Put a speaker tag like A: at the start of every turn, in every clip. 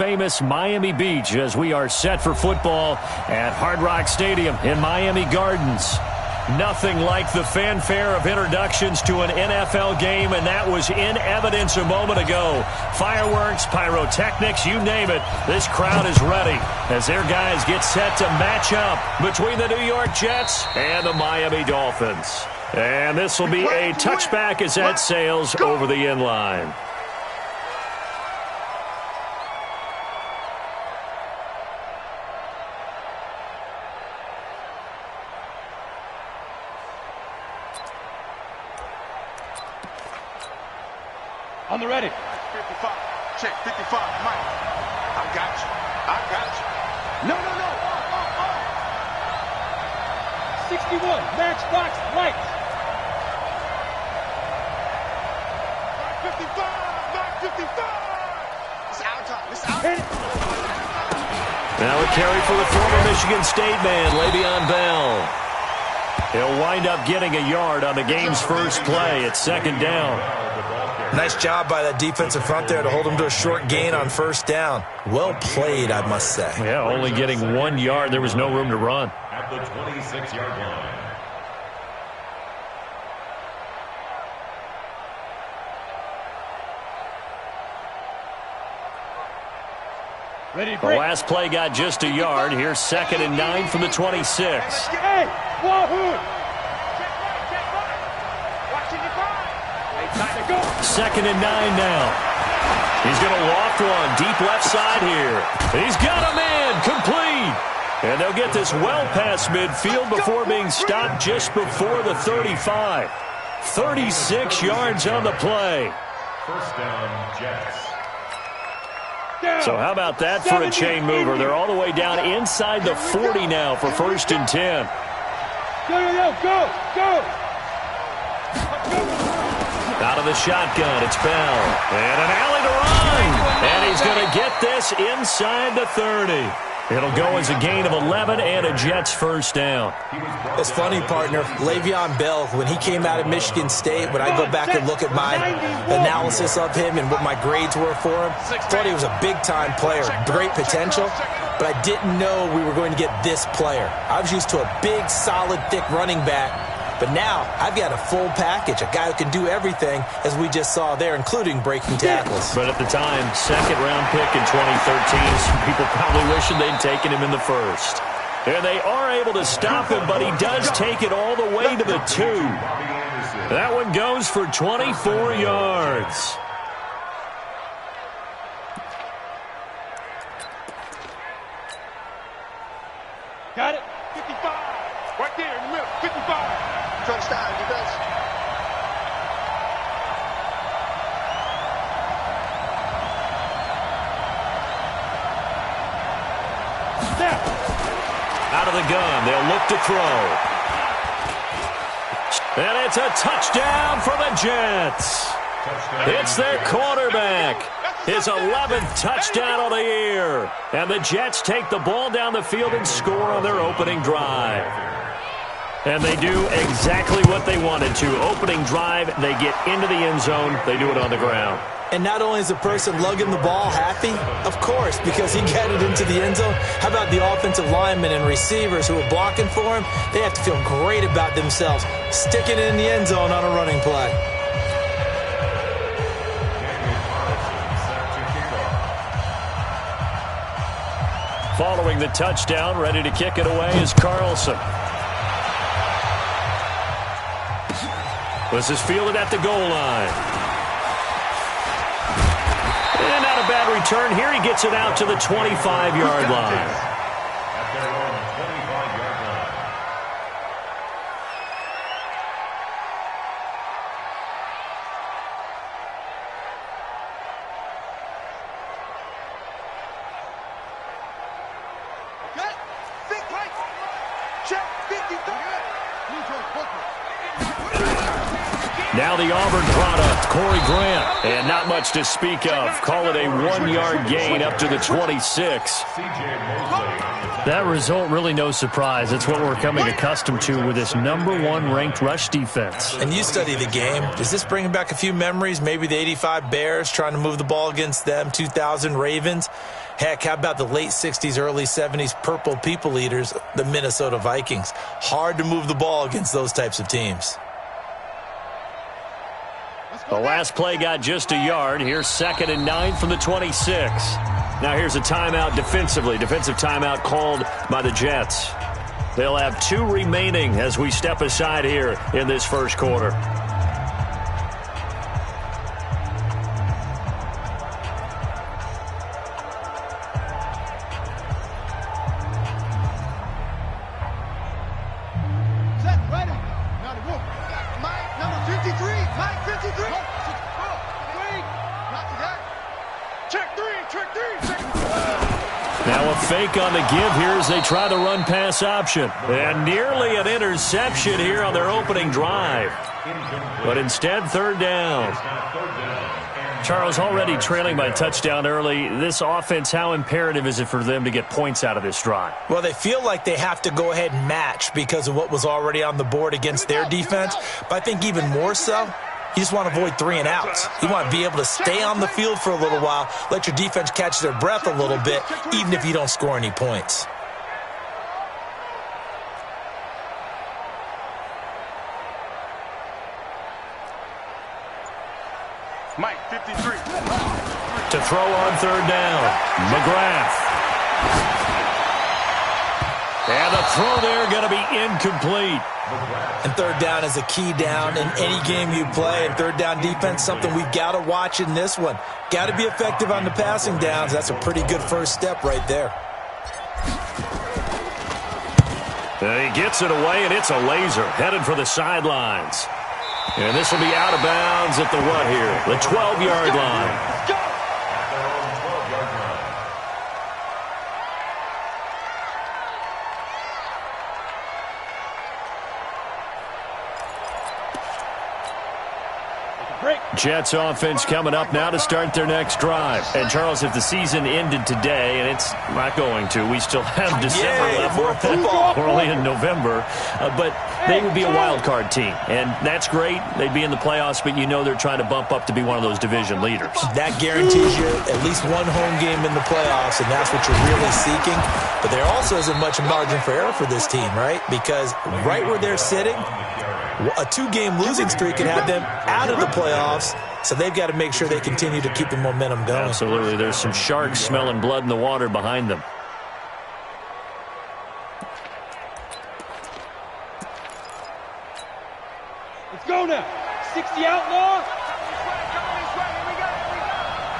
A: Famous Miami Beach as we are set for football at Hard Rock Stadium in Miami Gardens. Nothing like the fanfare of introductions to an NFL game, and that was in evidence a moment ago. Fireworks, pyrotechnics, you name it. This crowd is ready as their guys get set to match up between the New York Jets and the Miami Dolphins. And this will be a touchback as that sails over the end line.
B: On the ready.
C: 55. Check 55. Mike. I got you. I got you.
B: No. 61. Matchbox lights.
C: 55. 55. It's our time. It's our time.
A: Now a carry for the former Michigan State man, Le'Veon Bell. He'll wind up getting a yard on the game's first play at second down.
D: Nice job by that defensive front there to hold him to a short gain on first down. Well played, I must say.
A: Yeah, only getting 1 yard. There was no room to run.
E: At the 26-yard line.
B: Ready to
A: The
B: break.
A: last play got just a yard. Here's 2nd and 9 from the 26.
B: Hey, wahoo!
A: 2nd and 9 now. He's going to loft one deep left side here. He's got a man complete. And they'll get this well past midfield before being stopped just before the 35. 36 yards on the play.
E: First down, Jets.
A: So how about that for a chain mover? They're all the way down inside the 40 now for 1st and 10.
B: Go!
A: Out of the shotgun, it's Bell. And an alley to run. And he's going to get this inside the 30. It'll go as a gain of 11 and a Jets first down.
D: It's funny, partner. Le'Veon Bell, when he came out of Michigan State, when I go back and look at my analysis of him and what my grades were for him, thought he was a big-time player, great potential, but I didn't know we were going to get this player. I was used to a big, solid, thick running back, but now I've got a full package, a guy who can do everything, as we just saw there, including breaking tackles.
A: But at the time, 2nd-round pick in 2013, some people probably wishing they'd taken him in the first. And they are able to stop him, but he does take it all the way to the 2. That one goes for 24 yards.
B: Got it.
C: 55. Right there in the middle. 55. Touchdown, defense.
B: Snap.
A: Out of the gun, they'll look to throw. And it's a touchdown for the Jets. It's their quarterback. His 11th touchdown of the year. And the Jets take the ball down the field and score on their opening drive. And they do exactly what they wanted to. Opening drive, they get into the end zone. They do it on the ground.
D: And not only is the person lugging the ball happy, of course, because he got it into the end zone, how about the offensive linemen and receivers who are blocking for him? They have to feel great about themselves, sticking it in the end zone on a running play.
A: Following the touchdown, ready to kick it away is Carlson. This is fielded at the goal line. And not a bad return here. He gets it out to the 25-yard line.
E: At their own 25-yard line.
C: Okay. Big play. Check 53.
A: Now the Auburn product, Corey Grant. And not much to speak of. Call it a 1-yard gain up to the 26.
F: That result, really no surprise. It's what we're coming accustomed to with this #1 ranked rush defense.
D: And you study the game. Does this bring back a few memories? Maybe the '85 Bears trying to move the ball against them, 2000 Ravens. Heck, how about the late 60s, early 70s purple people eaters, the Minnesota Vikings? Hard to move the ball against those types of teams.
A: The last play got just a yard. Here's 2nd and 9 from the 26. Now here's a timeout defensively. Defensive timeout called by the Jets. They'll have 2 remaining as we step aside here in this first quarter. Now a fake on the give here as they try the run-pass option. And nearly an interception here on their opening drive. But instead, 3rd down. Charles, already trailing by a touchdown early. This offense, how imperative is it for them to get points out of this drive?
D: Well, they feel like they have to go ahead and match because of what was already on the board against their defense. But I think even more so, you just want to avoid 3 and outs. You want to be able to stay on the field for a little while, let your defense catch their breath a little bit, even if you don't score any points.
C: Mike, 53.
A: To throw on 3rd down, McGrath. And the throw there going to be incomplete.
D: And 3rd down is a key down in any game you play. And 3rd down defense, something we've got to watch in this one. Got to be effective on the passing downs. That's a pretty good first step right there.
A: He gets it away, and it's a laser headed for the sidelines. And this will be out of bounds at the what here? The 12-yard line. Jets offense coming up now to start their next drive. And, Charles, if the season ended today, and it's not going to, we still have December left. We're only in November. But they would be a wild card team. And that's great. They'd be in the playoffs, but you know they're trying to bump up to be one of those division leaders.
D: That guarantees you at least one home game in the playoffs, and that's what you're really seeking. But there also isn't much margin for error for this team, right? Because right where they're sitting, a 2-game losing streak can have them out of the playoffs, so they've got to make sure they continue to keep the momentum going.
A: Absolutely. There's some sharks smelling blood in the water behind them.
B: Let's go now. 60 outlaw.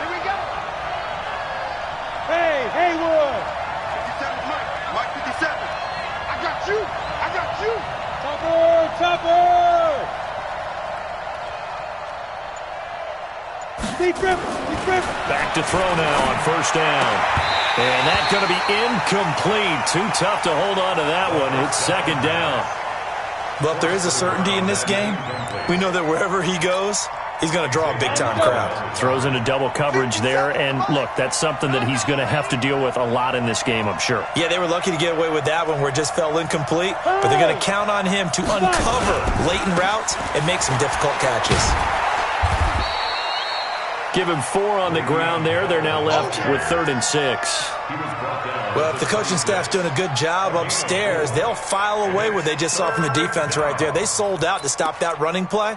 C: Here we go.
B: Hey, Haywood.
C: 57 Mike. Mike 57. I got you. I got you.
B: Topper! Deep rip.
A: Back to throw now on 1st down. And that's going to be incomplete. Too tough to hold on to that one. It's 2nd down.
D: Well, if there is a certainty in this game, we know that wherever he goes, he's going to draw a big-time crowd.
A: Throws into double coverage there. And, look, that's something that he's going to have to deal with a lot in this game, I'm sure.
D: Yeah, they were lucky to get away with that one where it just fell incomplete. But they're going to count on him to uncover latent routes and make some difficult catches.
A: Give him 4 on the ground there. They're now left with 3rd and 6.
D: Well, if the coaching staff's doing a good job upstairs, they'll file away what they just saw from the defense right there. They sold out to stop that running play.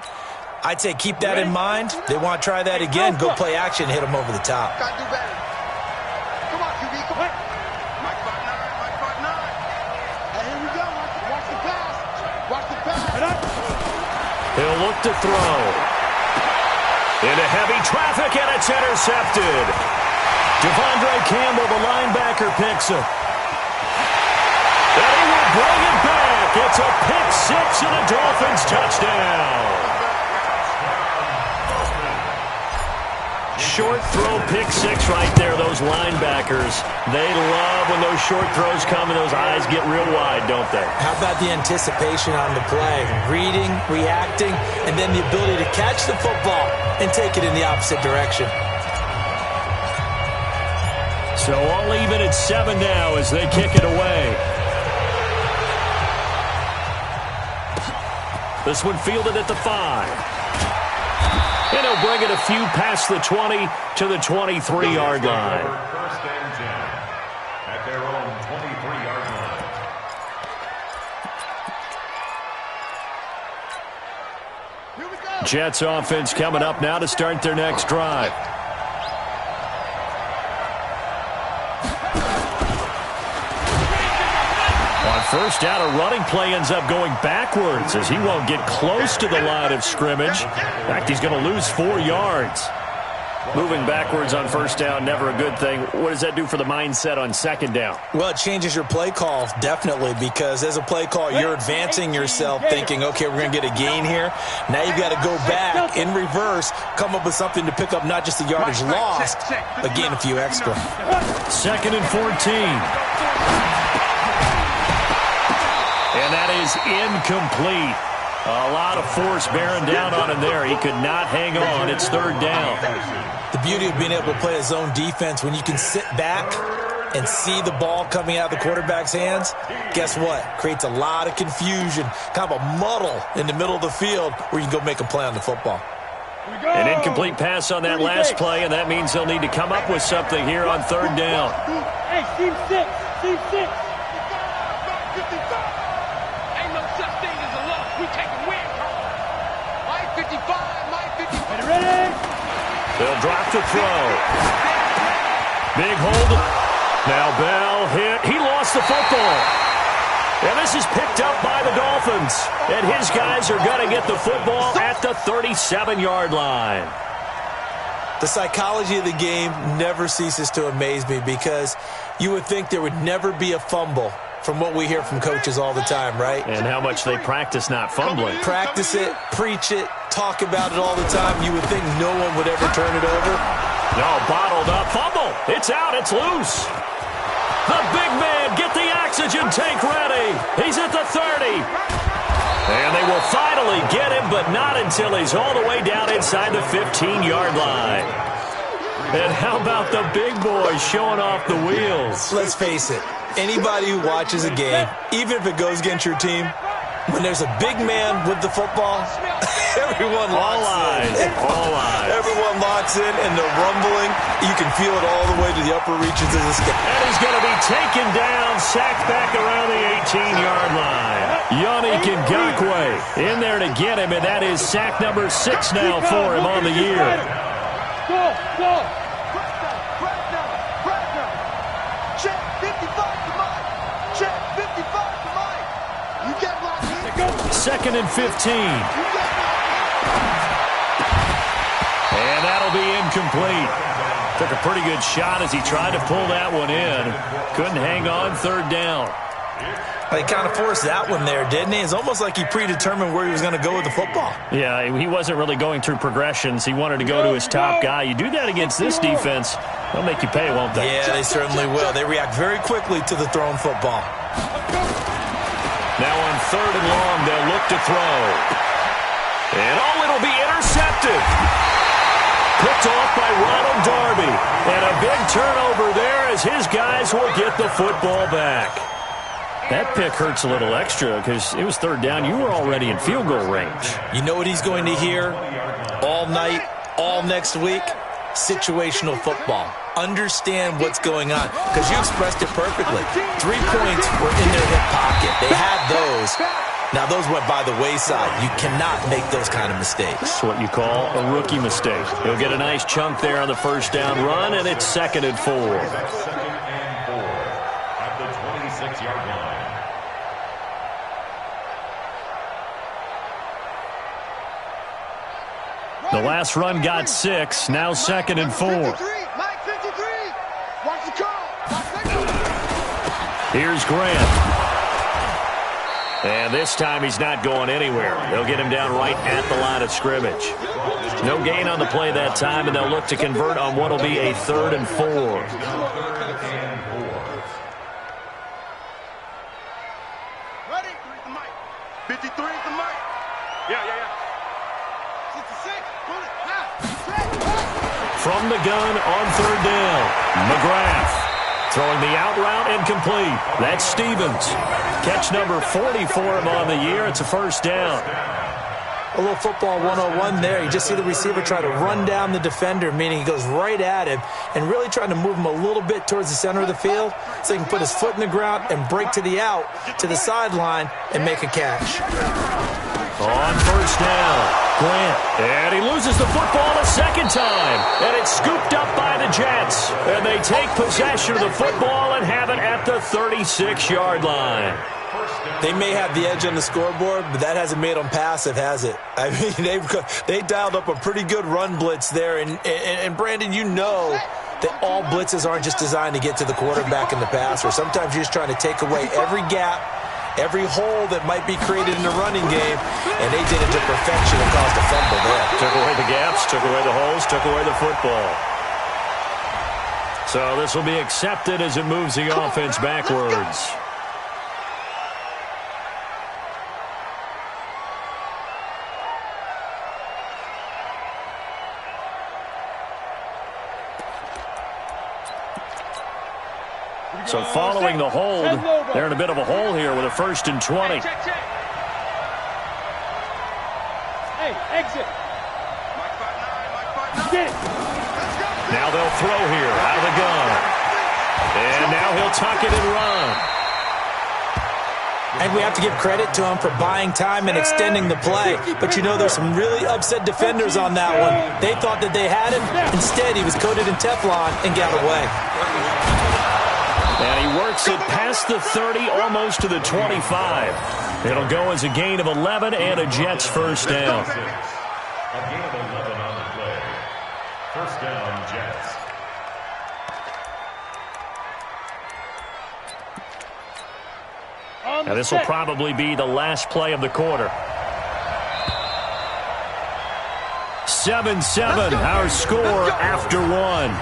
D: I'd say keep that in mind. They want to try that again. Go play action, hit them over the top.
C: Gotta do better. Come on, QB. Come on. Mike 5'9". Mike 5'9". Hey, here we go. Watch the pass. Watch the pass.
A: He'll look to throw. Into heavy traffic, and it's intercepted. Devondre Campbell, the linebacker, picks it. And he will bring it back. It's a pick 6 and a Dolphins touchdown. Short throw, pick 6 right there. Those linebackers, they love when those short throws come and those eyes get real wide, don't they?
D: How about the anticipation on the play? Reading, reacting, and then the ability to catch the football and take it in the opposite direction.
A: So all even at 7 now as they kick it away. This one fielded at the 5. And he'll bring it a few past the 20 to the 23-yard line. Jets offense coming up now to start their next drive. On first down, a running play ends up going backwards as he won't get close to the line of scrimmage. In fact, he's going to lose 4 yards. Moving backwards on first down, never a good thing. What does that do for the mindset on second down?
D: Well, it changes your play call, definitely, because as a play call, you're advancing yourself thinking, okay, we're going to get a gain here. Now you've got to go back in reverse, come up with something to pick up not just the yardage lost, but gain a few extra.
A: 2nd and 14. And that is incomplete. A lot of force bearing down on him there. He could not hang on. It's 3rd down.
D: The beauty of being able to play a zone defense, when you can sit back and see the ball coming out of the quarterback's hands, guess what? Creates a lot of confusion, kind of a muddle in the middle of the field where you can go make a play on the football.
A: An incomplete pass on that last play, and that means they'll need to come up with something here on 3rd down.
B: Hey, team 6, team 6.
C: Ain't no such thing as a loss. We take a win. My 55, my 55.
B: Ready?
A: They'll drop to throw. Big hold. Now Bell hit. He lost the football. And this is picked up by the Dolphins. And his guys are going to get the football at the 37-yard line.
D: The psychology of the game never ceases to amaze me because you would think there would never be a fumble from what we hear from coaches all the time, right?
A: And how much they practice not fumbling.
D: Practice it, preach it, talk about it all the time. You would think no one would ever turn it over.
A: No, bottled up. Fumble. It's out. It's loose. The big man, get the oxygen tank ready. He's at the 30. And they will finally get him, but not until he's all the way down inside the 15-yard line. And how about the big boy showing off the wheels?
D: Let's face it, anybody who watches a game, even if it goes against your team, when there's a big man with the football, everyone locks in.
A: All eyes.
D: Everyone locks in, and the rumbling, you can feel it all the way to the upper reaches of the sky.
A: And he's going to be taken down, sacked back around the 18-yard line. Yannick Ngakoue in there to get him, and that is sack number 6 now for him on the year.
B: Go.
C: Check 55 to Mike. Check 55 to Mike. You get locked in.
A: 2nd and 15. And that'll be incomplete. Took a pretty good shot as he tried to pull that one in. Couldn't hang on. 3rd down.
D: He kind of forced that one there, didn't he? It's almost like he predetermined where he was going to go with the football.
A: Yeah, he wasn't really going through progressions. He wanted to go to his top guy. You do that against this defense, they'll make you pay, won't they?
D: Yeah, they certainly will. They react very quickly to the thrown football.
A: Now on 3rd and long, they'll look to throw. And it'll be intercepted. Picked off by Ronald Darby. And a big turnover there as his guys will get the football back. That pick hurts a little extra because it was 3rd down. You were already in field goal range.
D: You know what he's going to hear all night, all next week? Situational football. Understand what's going on because you expressed it perfectly. 3 points were in their hip pocket. They had those. Now, those went by the wayside. You cannot make those kind of mistakes.
A: That's what you call a rookie mistake. He'll get a nice chunk there on the first down run, and it's 2nd and 4.
E: At the 26-yard line.
A: The last run got 6. Now 2nd and 4.
C: Mike 53. Watch the call.
A: Here's Grant. And this time he's not going anywhere. They'll get him down right at the line of scrimmage. No gain on the play that time, and they'll look to convert on what will be a 3rd and 4.
C: Ready? 53 to Mike. Yeah. 66. Pull it.
A: From the gun on 3rd down, McGrath throwing the out route incomplete. That's Stevens. Catch number 40 for him on the year. It's a first down.
D: A little football 101 there. You just see the receiver try to run down the defender, meaning he goes right at him and really trying to move him a little bit towards the center of the field so he can put his foot in the ground and break to the out, to the sideline, and make a catch.
A: On first down, Grant. And he loses the football a second time. And it's scooped up by the Jets. And they take possession of the football and have it at the 36-yard line.
D: They may have the edge on the scoreboard, but that hasn't made them passive, has it? I mean, they dialed up a pretty good run blitz there. And Brandon, you know that all blitzes aren't just designed to get to the quarterback in the passer. Sometimes you're just trying to take away every gap, every hole that might be created in the running game, and they did it to perfection and caused a fumble there.
A: Took away the gaps, took away the holes, took away the football. So this will be accepted as it moves the offense backwards. So following the hold, they're in a bit of a hole here with a 1st and 20.
B: Hey, exit.
A: Now they'll throw here out of the gun. And now he'll tuck it and run.
D: And we have to give credit to him for buying time and extending the play. But, you know, there's some really upset defenders on that one. They thought that they had him. Instead, he was coated in Teflon and got away.
A: And he works it past the 30, almost to the 25. It'll go as a gain of 11 and a Jets first down.
E: A gain of 11 on the play. First down, Jets.
A: Now this will probably be the last play of the quarter. 7-7, our score after one.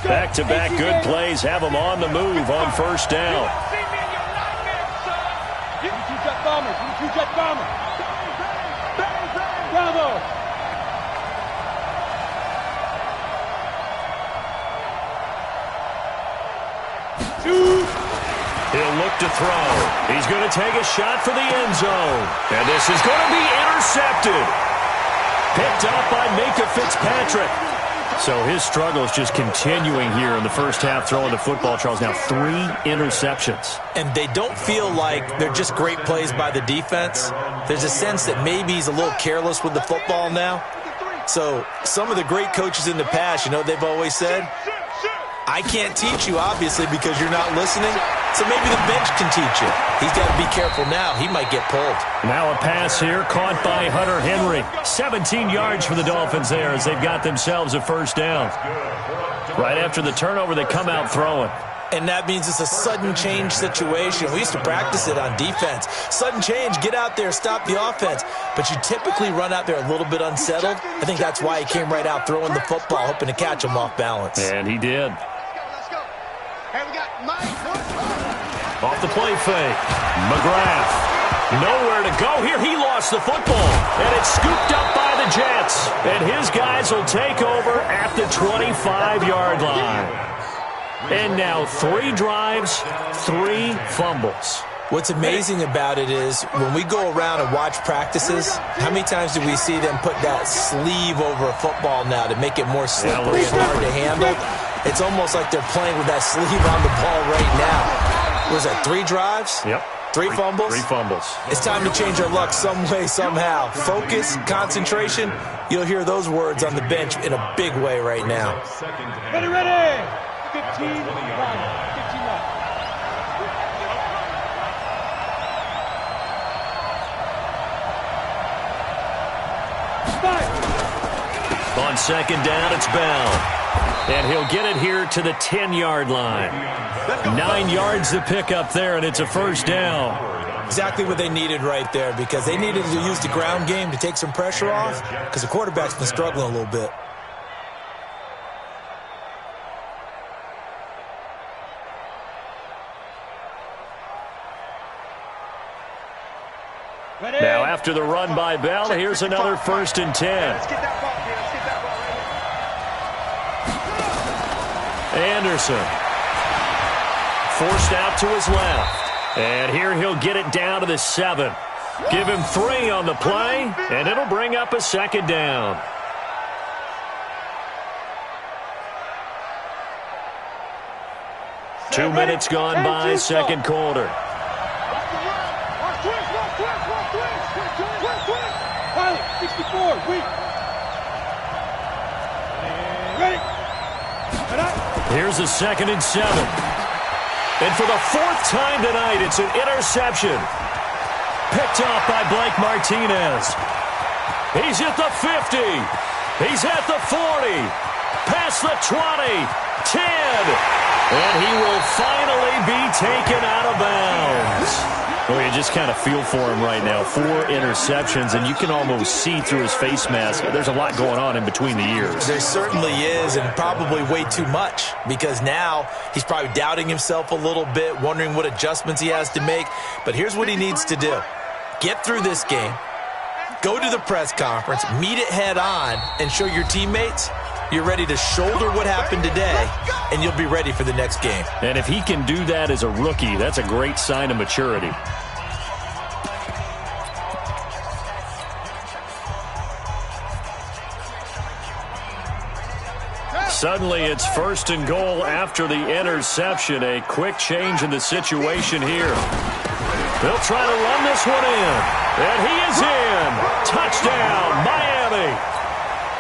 A: Back-to-back good plays have them on the move on first down.
B: Two-jet bombers. Two-jet bombers. Bravo.
A: He'll look to throw. He's going to take a shot for the end zone. And this is going to be intercepted. Picked up by Minkah Fitzpatrick. So his struggle is just continuing here in the first half throwing the football, Charles. Now 3 interceptions.
D: And they don't feel like they're just great plays by the defense. There's a sense that maybe he's a little careless with the football now. So some of the great coaches in the past, you know, they've always said, I can't teach you, obviously, because you're not listening. So maybe the bench can teach you. He's got to be careful now. He might get pulled.
A: Now a pass here caught by Hunter Henry. 17 yards for the Dolphins there as they've got themselves a first down. Right after the turnover, they come out throwing.
D: And that means it's a sudden change situation. We used to practice it on defense. Sudden change, get out there, stop the offense. But you typically run out there a little bit unsettled. I think that's why he came right out throwing the football, hoping to catch him off balance.
A: And he did.
C: Let's go. Hey, we got Mike.
A: Off the play fake. McGrath. Nowhere to go here. He lost the football. And it's scooped up by the Jets. And his guys will take over at the 25-yard line. And now 3 drives, 3 fumbles.
D: What's amazing about it is when we go around and watch practices, how many times do we see them put that sleeve over a football now to make it more slippery and hard to handle? It's almost like they're playing with that sleeve on the ball right now. Was that 3 drives?
A: Yep.
D: 3 fumbles?
A: 3 fumbles.
D: It's time to change our luck some way, somehow. Focus, concentration. You'll hear those words on the bench in a big way right now.
B: Ready. 15 line.
A: On second down, it's Bell. And he'll get it here to the 10-yard line. 9 yards to pick up there, and it's a first down.
D: Exactly what they needed right there, because they needed to use the ground game to take some pressure off, because the quarterback's been struggling a little bit.
A: Now, after the run by Bell, here's another 1st and 10.
C: Let's get that ball here. Let's get that ball right here.
A: Anderson. Forced out to his left. And here he'll get it down to the 7. Give him 3 on the play, and it'll bring up a second down. 2 minutes gone by, second quarter.
B: Pilot, 64, weak. Ready.
A: Here's a 2nd and 7. And for the 4th time tonight, it's an interception. Picked off by Blake Martinez. He's at the 50. He's at the 40. Past the 20. 10. And he will finally be taken out of bounds. Well, you just kind of feel for him right now. 4 interceptions, and you can almost see through his face mask. There's a lot going on in between the ears.
D: There certainly is, and probably way too much, because now he's probably doubting himself a little bit, wondering what adjustments he has to make. But here's what he needs to do. Get through this game, go to the press conference, meet it head on, and show your teammates you're ready to shoulder what happened today, and you'll be ready for the next game.
A: And if he can do that as a rookie, that's a great sign of maturity. Suddenly, it's 1st and goal after the interception. A quick change in the situation here. They'll try to run this one in. And he is in. Touchdown, Miami.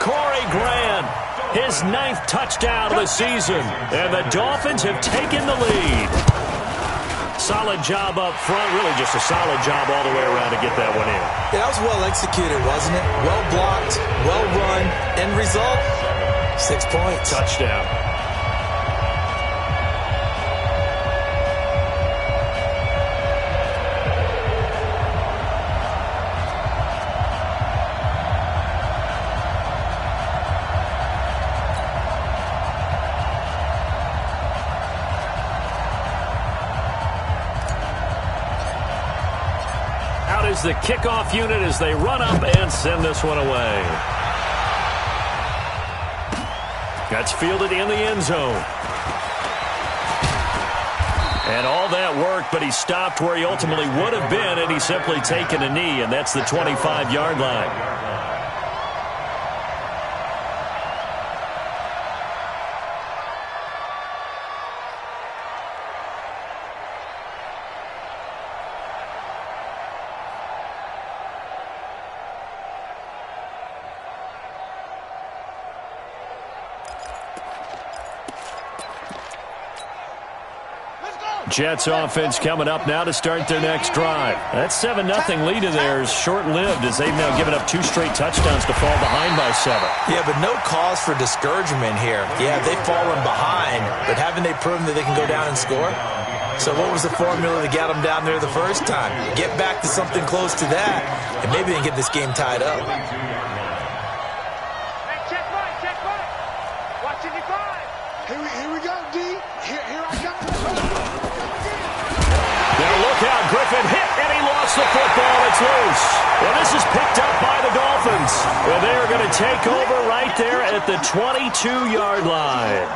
A: Corey Grant, his 9th touchdown of the season. And the Dolphins have taken the lead. Solid job up front. Really just a solid job all the way around to get that one in.
D: Yeah, that was well executed, wasn't it? Well blocked, well run. End result, 6 points.
A: Touchdown. Is the kickoff unit as they run up and send this one away. That's fielded in the end zone. And all that work, but he stopped where he ultimately would have been, and he's simply taken a knee, and that's the 25-yard line. Jets offense coming up now to start their next drive. That 7-0 lead of theirs short-lived as they've now given up 2 straight touchdowns to fall behind by 7.
D: Yeah, but no cause for discouragement here. Yeah, they've fallen behind, but haven't they proven that they can go down and score? So what was the formula to get them down there the first time? Get back to something close to that, and maybe they can get this game tied up.
C: Check right. Watching your 5. Here we go, D. Here I come.
A: Now look out, Griffin hit, and he lost the football. It's loose. Well, this is picked up by the Dolphins. Well, they are going to take over right there at the 22-yard line.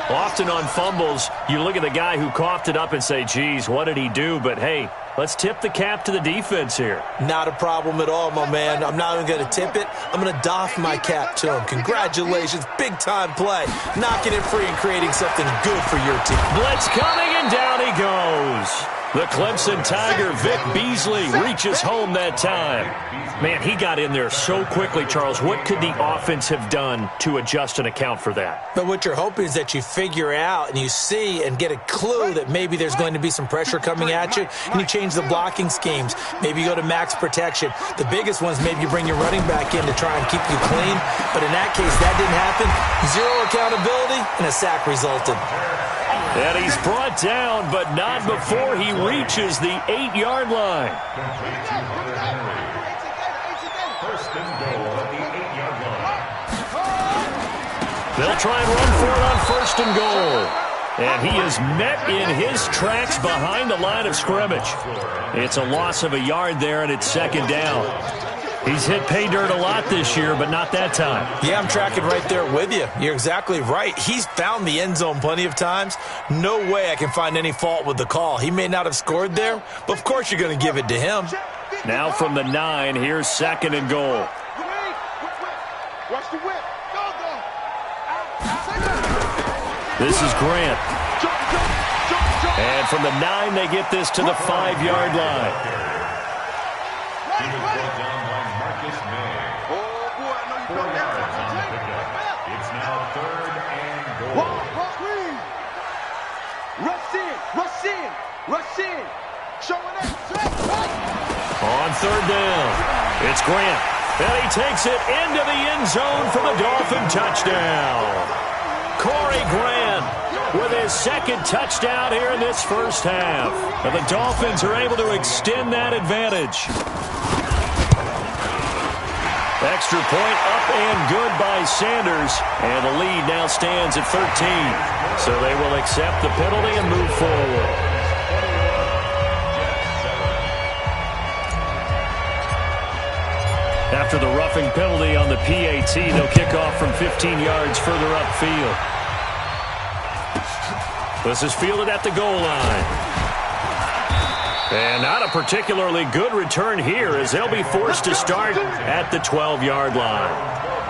A: Often on fumbles, you look at the guy who coughed it up and say, geez, what did he do? But, hey, let's tip the cap to the defense here.
D: Not a problem at all, my man. I'm not even going to tip it. I'm going to doff my cap to him. Congratulations. Big-time play. Knocking it free and creating something good for your team.
A: Blitz coming, and down he goes. The Clemson Tiger, Vic Beasley, reaches home that time. Man, he got in there so quickly, Charles. What could the offense have done to adjust and account for that?
D: But what you're hoping is that you figure out and you see and get a clue that maybe there's going to be some pressure coming at you, and you change the blocking schemes. Maybe you go to max protection. The biggest ones, maybe you bring your running back in to try and keep you clean. But in that case, that didn't happen. 0 accountability, and a sack resulted.
A: And he's brought down, but not before he reaches the 8-yard line.
E: First and goal at the 8-yard line.
A: They'll try and run for it on 1st and goal. And he is met in his tracks behind the line of scrimmage. It's a loss of a yard there, and it's 2nd down. He's hit pay dirt a lot this year, but not that time.
D: Yeah, I'm tracking right there with you. You're exactly right. He's found the end zone plenty of times. No way I can find any fault with the call. He may not have scored there, but of course you're going to give it to him.
A: Now from the 9, here's 2nd and goal.
C: Watch the whip. Go.
A: This is Grant. And from the 9, they get this to the 5-yard line.
E: He was brought down by Marcus May.
C: Oh, boy, I know you felt that one.
E: It's now 3rd and goal.
C: Rush in, rush in, rush in. Showing up.
A: On 3rd down, it's Grant. And he takes it into the end zone for the Dolphin touchdown. Corey Grant with his 2nd touchdown here in this first half. And the Dolphins are able to extend that advantage. Extra point up and good by Sanders. And the lead now stands at 13. So they will accept the penalty and move forward. After the roughing penalty on the PAT, they'll kick off from 15 yards further upfield. This is fielded at the goal line. And not a particularly good return here as they'll be forced to start at the 12-yard line.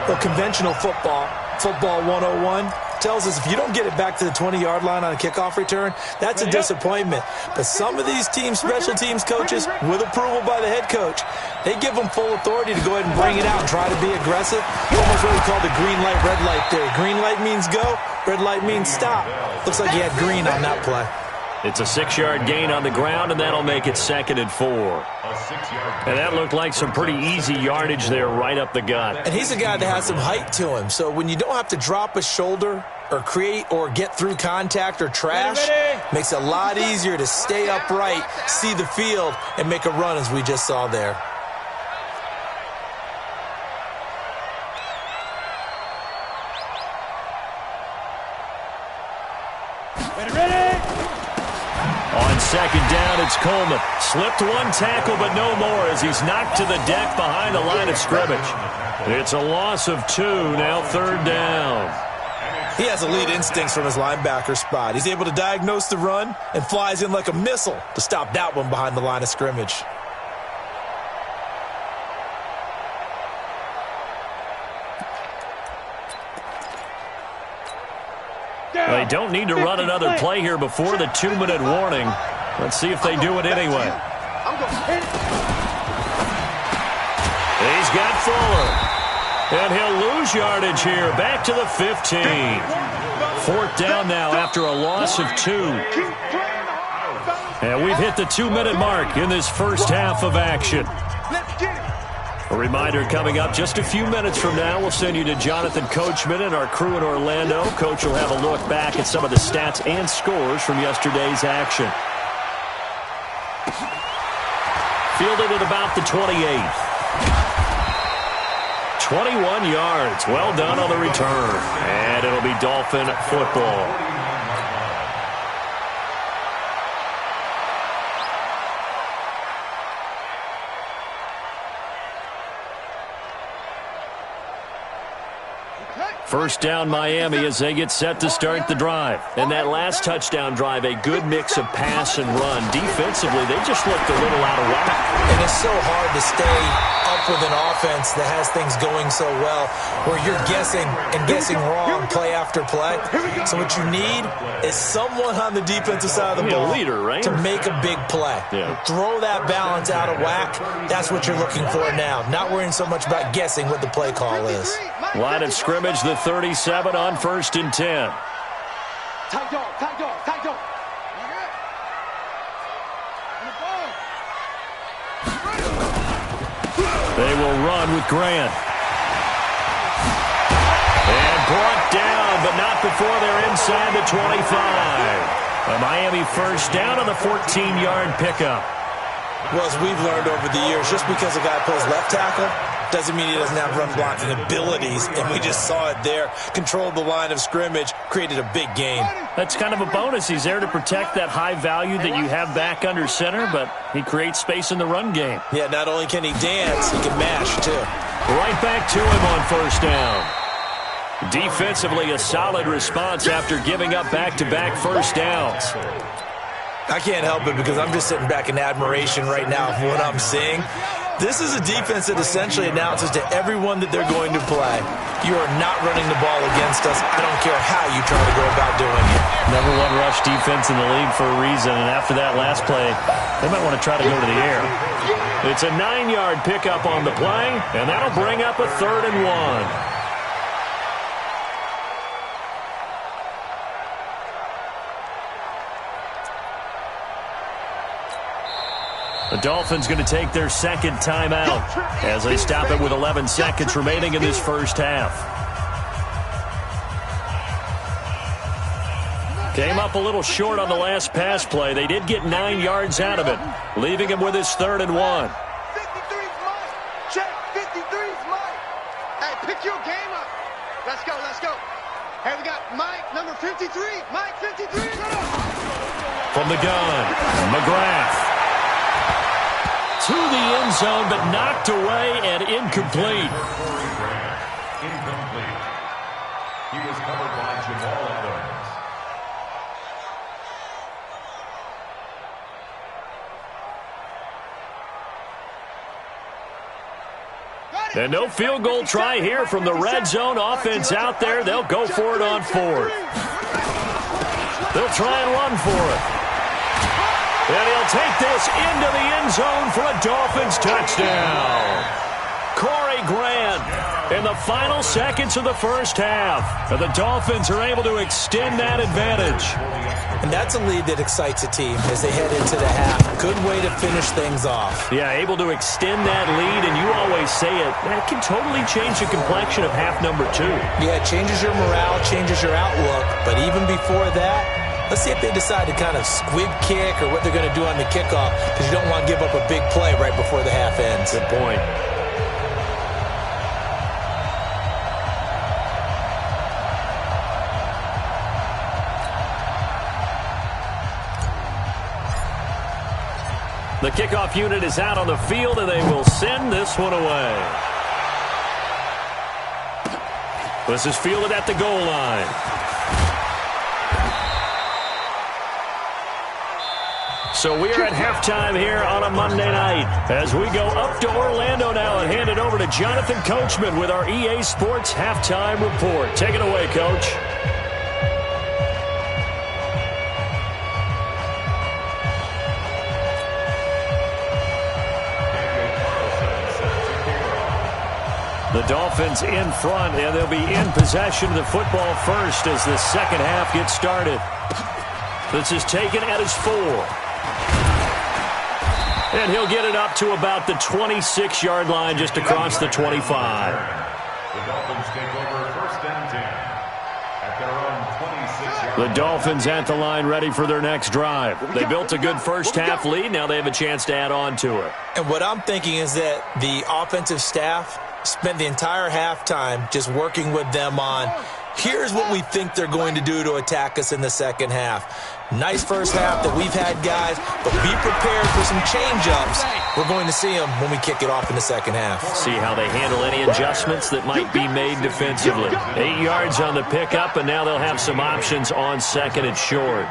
D: Well, conventional football 101, tells us if you don't get it back to the 20-yard line on a kickoff return, that's a disappointment. But some of these teams, special teams coaches, with approval by the head coach, they give them full authority to go ahead and bring it out and try to be aggressive. Almost what we call the green light, red light theory. Green light means go, red light means stop. Looks like he had green on that play.
A: It's a 6-yard gain on the ground, and that'll make it 2nd and 4. And that looked like some pretty easy yardage there right up the gut.
D: And he's a guy that has some height to him, so when you don't have to drop a shoulder or create or get through contact or trash, makes it a lot easier to stay upright, see the field, and make a run as we just saw there.
A: On 2nd down, it's Coleman. Slipped one tackle, but no more as he's knocked to the deck behind the line of scrimmage. It's a loss of 2, now 3rd down.
D: He has elite instincts from his linebacker spot. He's able to diagnose the run and flies in like a missile to stop that one behind the line of scrimmage.
A: They don't need to run another play here before the 2-minute warning. Let's see if they do it anyway. He's got Fuller. And he'll lose yardage here. Back to the 15. 4th down now after a loss of 2. And we've hit the 2-minute mark in this first half of action. A reminder coming up just a few minutes from now, we'll send you to Jonathan Coachman and our crew in Orlando. Coach will have a look back at some of the stats and scores from yesterday's action. Fielded at about the 28th. 21 yards. Well done on the return. And it'll be Dolphin football. First down Miami as they get set to start the drive. And that last touchdown drive, a good mix of pass and run. Defensively, they just looked a little out of whack.
D: And it's so hard to stay up with an offense that has things going so well where you're guessing and guessing wrong play after play. So what you need is someone on the defensive side of the ball
A: leader, right?
D: to make a big play.
A: Yeah.
D: Throw that balance out of whack. That's what you're looking for now. Not worrying so much about guessing what the play call is.
A: Line of scrimmage, the 37 on 1st and 10.
C: Tight dog, tight dog, tight dog.
A: They will run with Grant. And brought down, but not before they're inside the 25. A Miami first down on the 14-yard pickup.
D: Well, as we've learned over the years, just because a guy plays left tackle doesn't mean he doesn't have run blocking abilities, and we just saw it there. Controlled the line of scrimmage, created a big gain.
A: That's kind of a bonus. He's there to protect that high value that you have back under center, but he creates space in the run game.
D: Yeah, not only can he dance, he can mash, too.
A: Right back to him on first down. Defensively, a solid response after giving up back-to-back first downs.
D: I can't help it because I'm just sitting back in admiration right now for what I'm seeing. This is a defense that essentially announces to everyone that they're going to play, you are not running the ball against us. I don't care how you try to go about doing it.
A: Number one rush defense in the league for a reason, and after that last play, they might want to try to go to the air. It's a 9-yard pickup on the play, and that'll bring up a 3rd and 1. The Dolphins going to take their second timeout as they stop it with 11 seconds remaining in this first half. Came up a little short on the last pass play. They did get 9 yards out of it, leaving him with his 3rd and 1.
C: 53's mine. Check, 53's mine. Hey, pick your game up. Let's go, let's go. Hey, we got Mike, number 53. Mike, 53.
A: From the gun, McGrath. To the end zone, but knocked away and incomplete.
E: Incomplete. He was covered by Jamal Adams.
A: And no field goal try here from the red zone offense out there. They'll go for it on 4th. They'll try and run for it. And he'll take this into the end zone for a Dolphins touchdown. Corey Grant in the final seconds of the first half. And the Dolphins are able to extend that advantage.
D: And that's a lead that excites a team as they head into the half. Good way to finish things off.
A: Yeah, able to extend that lead, and you always say it, that can totally change the complexion of half number 2.
D: Yeah, it changes your morale, changes your outlook. But even before that, let's see if they decide to kind of squib kick or what they're going to do on the kickoff, because you don't want to give up a big play right before the half ends.
A: Good point. The kickoff unit is out on the field, and they will send this one away. This is fielded at the goal line. So we are at halftime here on a Monday night as we go up to Orlando now and hand it over to Jonathan Coachman with our EA Sports Halftime Report. Take it away, Coach. The Dolphins in front, and they'll be in possession of the football first as the second half gets started. This is taken at his 4. And he'll get it up to about the 26-yard line just across the 25.
E: The Dolphins take over 1st and 10 at their own 26-yard line.
A: The Dolphins at the line ready for their next drive. They built a good first half lead. Now they have a chance to add on to it.
D: And what I'm thinking is that the offensive staff spent the entire halftime just working with them on, here's what we think they're going to do to attack us in the second half. Nice first half that we've had, guys, but be prepared for some change-ups. We're going to see them when we kick it off in the second half.
A: See how they handle any adjustments that might be made defensively. 8 yards on the pickup, and now they'll have some options on 2nd and short.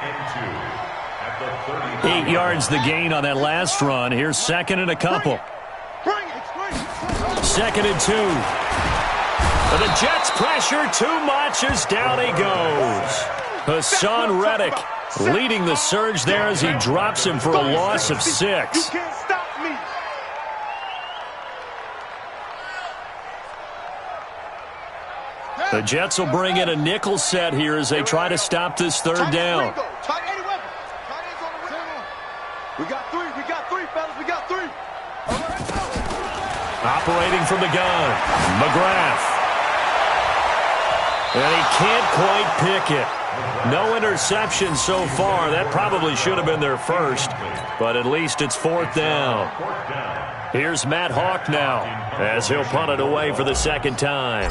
A: 8 yards the gain on that last run. Here's 2nd and a couple. 2nd and 2. But the Jets pressure too much as down he goes. Hassan Reddick leading the surge there as he drops him for a loss of 6.
B: You can't stop me.
A: The Jets will bring in a nickel set here as they try to stop this 3rd down.
B: We got 3, fellas, we got 3.
A: Operating from the gun, McGrath. And he can't quite pick it. No interception so far. That probably should have been their first, but at least it's 4th down. Here's Matt Hawk now as he'll punt it away for the 2nd time.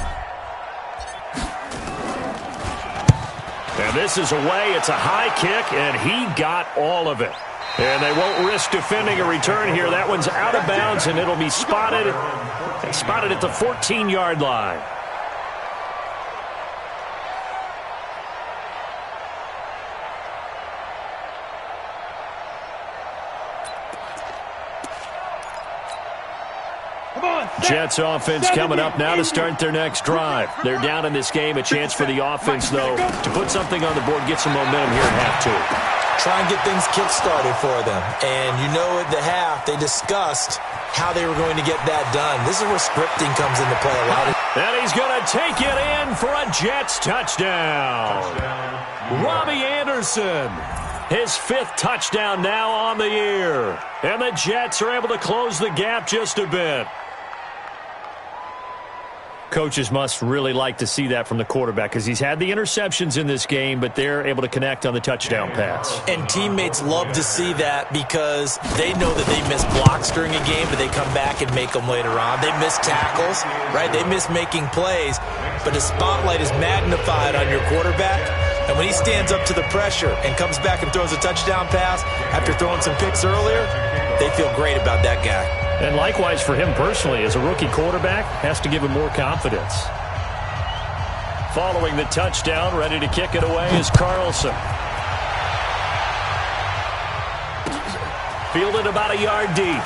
A: And this is away. It's a high kick, and he got all of it. And they won't risk defending a return here. That one's out of bounds, and it'll be spotted at the 14-yard line. Jets offense coming up now to start their next drive. They're down in this game. A chance for the offense, though, to put something on the board, get some momentum here at half 2.
D: Try and get things kick-started for them. And you know at the half, they discussed how they were going to get that done. This is where scripting comes into play a lot.
A: And he's going to take it in for a Jets touchdown. Robbie Anderson, his 5th touchdown now on the year. And the Jets are able to close the gap just a bit. Coaches must really like to see that from the quarterback because he's had the interceptions in this game, but they're able to connect on the touchdown pass.
D: And teammates love to see that because they know that they miss blocks during a game, but they come back and make them later on. They miss tackles, right? They miss making plays, but the spotlight is magnified on your quarterback. And when he stands up to the pressure and comes back and throws a touchdown pass after throwing some picks earlier, they feel great about that guy.
A: And likewise for him personally, as a rookie quarterback, has to give him more confidence. Following the touchdown, ready to kick it away is Carlson. Fielded about a yard deep.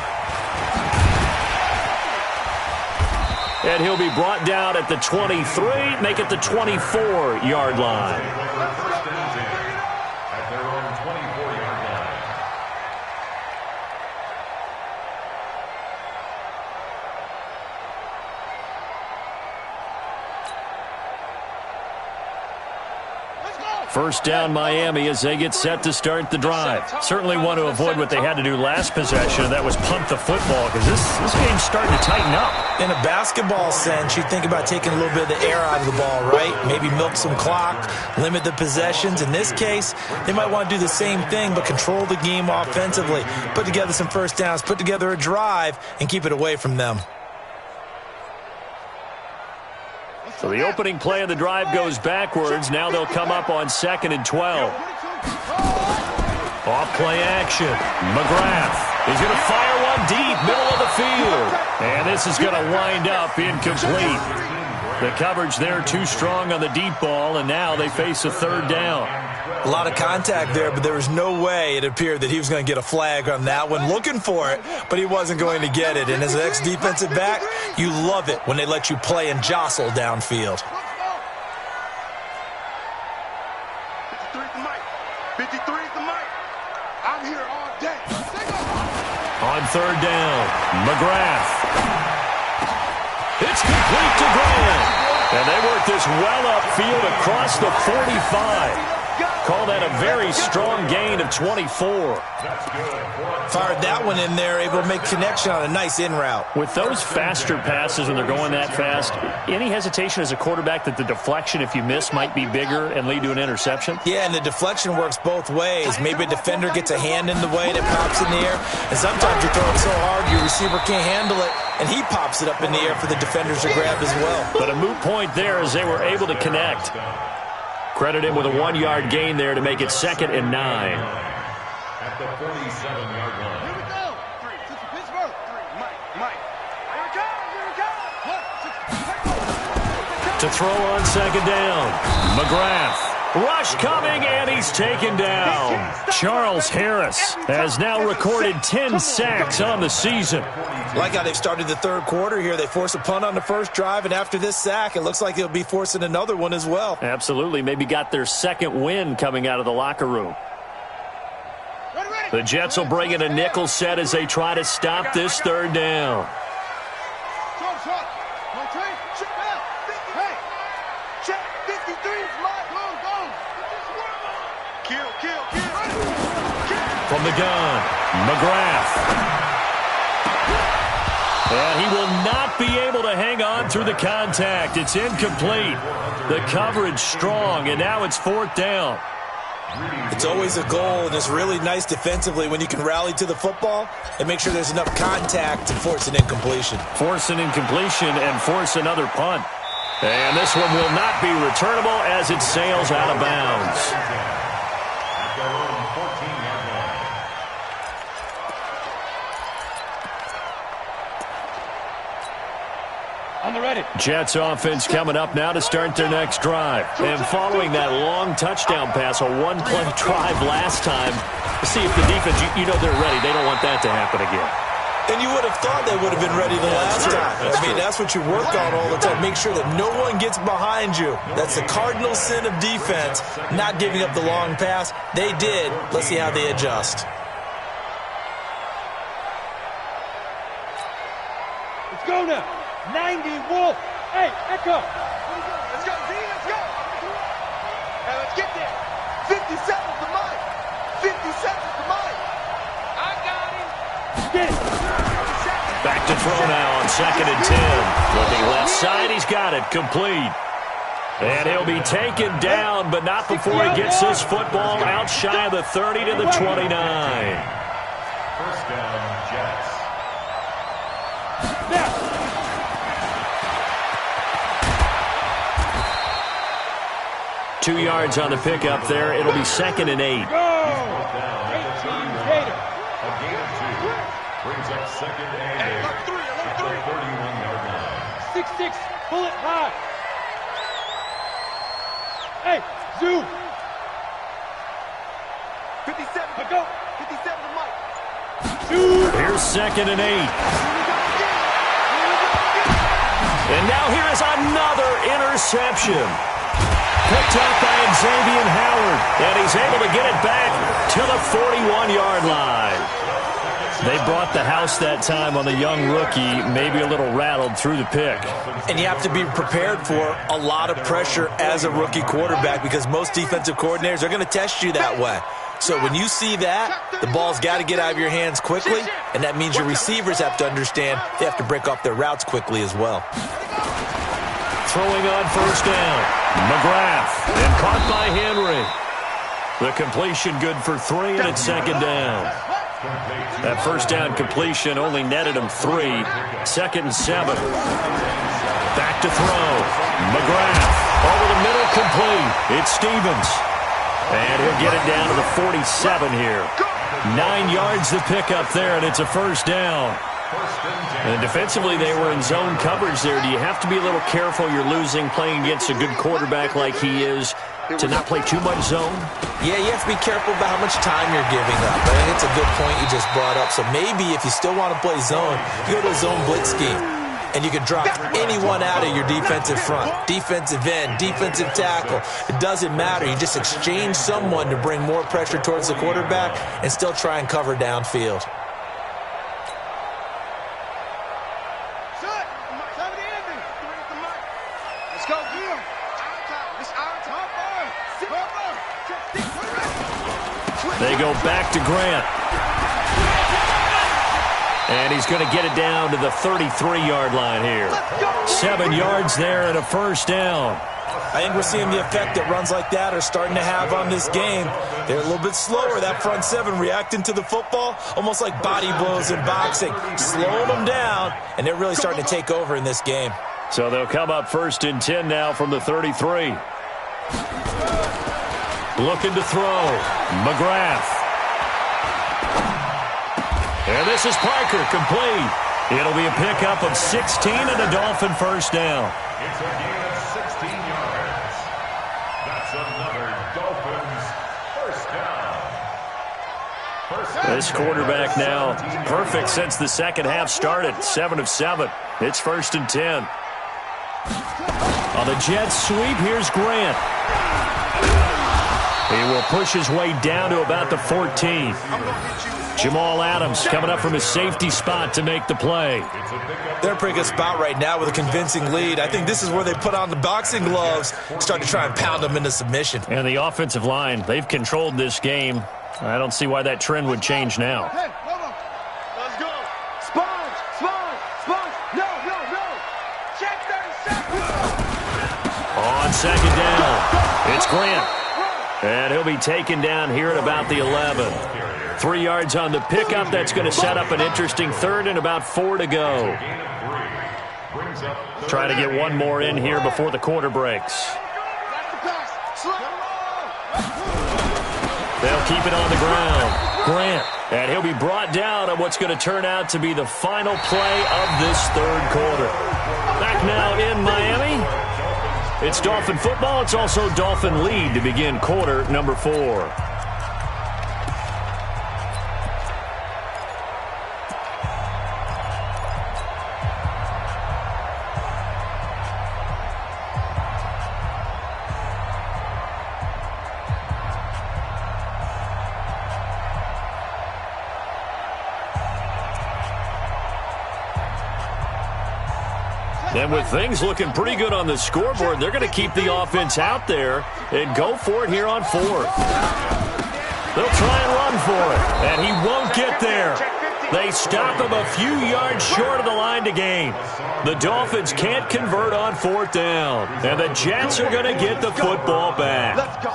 A: And he'll be brought down at the 23, make it the 24-yard line.
E: First and 10 at their own 24-yard line.
A: First down Miami as they get set to start the drive. Certainly want to avoid what they had to do last possession, and that was punt the football because this game's starting to tighten up.
D: In a basketball sense, you think about taking a little bit of the air out of the ball, right? Maybe milk some clock, limit the possessions. In this case, they might want to do the same thing but control the game offensively, put together some first downs, put together a drive, and keep it away from them.
A: So the opening play of the drive goes backwards. Now they'll come up on 2nd and 12. Off play action. McGrath is going to fire one deep, middle of the field. And this is going to wind up incomplete. The coverage there too strong on the deep ball, and now they face a 3rd down.
D: A lot of contact there, but there was no way it appeared that he was going to get a flag on that one. Looking for it, but he wasn't going to get it. And as an ex-defensive back, you love it when they let you play and jostle downfield.
C: 53's the mic. 53's the mic. I'm here all day.
A: On 3rd down, McGrath. It's complete to Graham. And they work this well upfield across the 45. Call that a very strong gain of 24.
D: Fired that one in there, able to make connection on a nice in route.
A: With those faster passes when they're going that fast, any hesitation as a quarterback that the deflection, if you miss, might be bigger and lead to an interception?
D: Yeah, and the deflection works both ways. Maybe a defender gets a hand in the way and it pops in the air. And sometimes you throw it so hard your receiver can't handle it, and he pops it up in the air for the defenders to grab as well.
A: But a moot point there as they were able to connect. Credit him with a 1-yard gain there to make it 2nd and 9.
E: At the 47-yard line.
C: Here we go. 3. Pittsburgh. 3. Mike. Here we go.
A: To throw on 2nd down. McGrath. Rush coming, and he's taken down. Charles Harris has now recorded 10 sacks on the season.
D: Like how they've started the 3rd quarter here. They force a punt on the first drive, and after this sack, it looks like they'll be forcing another one as well.
A: Absolutely. Maybe got their 2nd win coming out of the locker room. The Jets will bring in a nickel set as they try to stop this 3rd down. From the gun, McGrath. And he will not be able to hang on through the contact. It's incomplete. The coverage strong, and now it's 4th down.
D: It's always a goal, and it's really nice defensively when you can rally to the football and make sure there's enough contact to force an incompletion.
A: Force an incompletion and force another punt. And this one will not be returnable as it sails out of bounds. Jets offense coming up now to start their next drive. And following that long touchdown pass, a 1-play drive last time, see if the defense, you know they're ready. They don't want that to happen again.
D: And you would have thought they would have been ready the last time. I mean, that's what you work on all the time. Make sure that no one gets behind you. That's the cardinal sin of defense, not giving up the long pass. They did. Let's see how they adjust.
G: Let's go now. 90, Wolf. Hey, Echo.
C: Let's go, Z, let's go. Hey, let's get there. 57 to Mike. 57 to Mike. I got him.
G: Get it.
A: Back to throw now on 2nd and 10. Looking left side, he's got it, complete. And he'll be taken down, but not before he gets this football out shy of the 30 to the 29.
E: First down, Jets.
G: Now.
A: 2 yards on the pickup there. It'll be 2nd and 8.
G: Go. 18 Gator.
E: A gain of 2. Brings up 2nd and 8. At the 31-yard line.
G: 6-6. Pull it high. Hey, Zoo.
C: 57.
G: Go.
C: 57 to Mike.
G: Zoo.
A: Here's 2nd and 8. And now here is another interception. Picked up by Xavier Howard, and he's able to get it back to the 41-yard line. They brought the house that time on the young rookie, maybe a little rattled through the pick.
D: And you have to be prepared for a lot of pressure as a rookie quarterback because most defensive coordinators are going to test you that way. So when you see that, the ball's got to get out of your hands quickly, and that means your receivers have to understand they have to break off their routes quickly as well.
A: Throwing on first down, McGrath, and caught by Henry. The completion good for 3, and it's 2nd down. That first down completion only netted him 3. 2nd and 7. Back to throw. McGrath over the middle, complete. It's Stevens. And he'll get it down to the 47 here. 9 yards the pickup there, and it's a first down. And defensively, they were in zone coverage there. Do you have to be a little careful? You're losing, playing against a good quarterback like he is, to not play too much zone?
D: Yeah, you have to be careful about how much time you're giving up. I think it's a good point you just brought up. So maybe if you still want to play zone, you go to a zone blitz scheme. And you can drop anyone out of your defensive front. Defensive end, defensive tackle. It doesn't matter. You just exchange someone to bring more pressure towards the quarterback and still try and cover downfield.
C: Let's go, Jim.
A: They go back to Grant. And he's going to get it down to the 33-yard line here. 7 yards there and a first down.
D: I think we're seeing the effect that runs like that are starting to have on this game. They're a little bit slower, that front seven, reacting to the football, almost like body blows in boxing, slowing them down, and they're really starting to take over in this game.
A: So they'll come up 1st and 10 now from the 33. Looking to throw. McGrath. And this is Parker, complete. It'll be a pickup of 16 and a Dolphin first down.
E: It's a gain of 16 yards. That's another Dolphins first down.
A: This quarterback now perfect since the second half started. 7 of 7. It's 1st and 10. On the Jets sweep, here's Grant. He will push his way down to about the 14. Jamal Adams coming up from his safety spot to make the play.
D: They're in a pretty good spot right now with a convincing lead. I think this is where they put on the boxing gloves, start to try and pound them into submission.
A: And the offensive line, they've controlled this game. I don't see why that trend would change now.
C: Hey, hold on. Let's go. Sponge. No. Check 37.
A: On 2nd down, it's Grant. And he'll be taken down here at about the 11. 3 yards on the pickup. That's going to set up an interesting 3rd and about 4 to go. Try to get one more in here before the quarter breaks. They'll keep it on the ground. Grant. And he'll be brought down on what's going to turn out to be the final play of this 3rd quarter. Back now in Miami. It's Dolphin football. It's also Dolphin lead to begin quarter number 4. And with things looking pretty good on the scoreboard, they're going to keep the offense out there and go for it here on fourth. They'll try and run for it, and he won't get there. They stop him a few yards short of the line to gain. The Dolphins can't convert on fourth down, and the Jets are going to get the football back.
C: Let's go.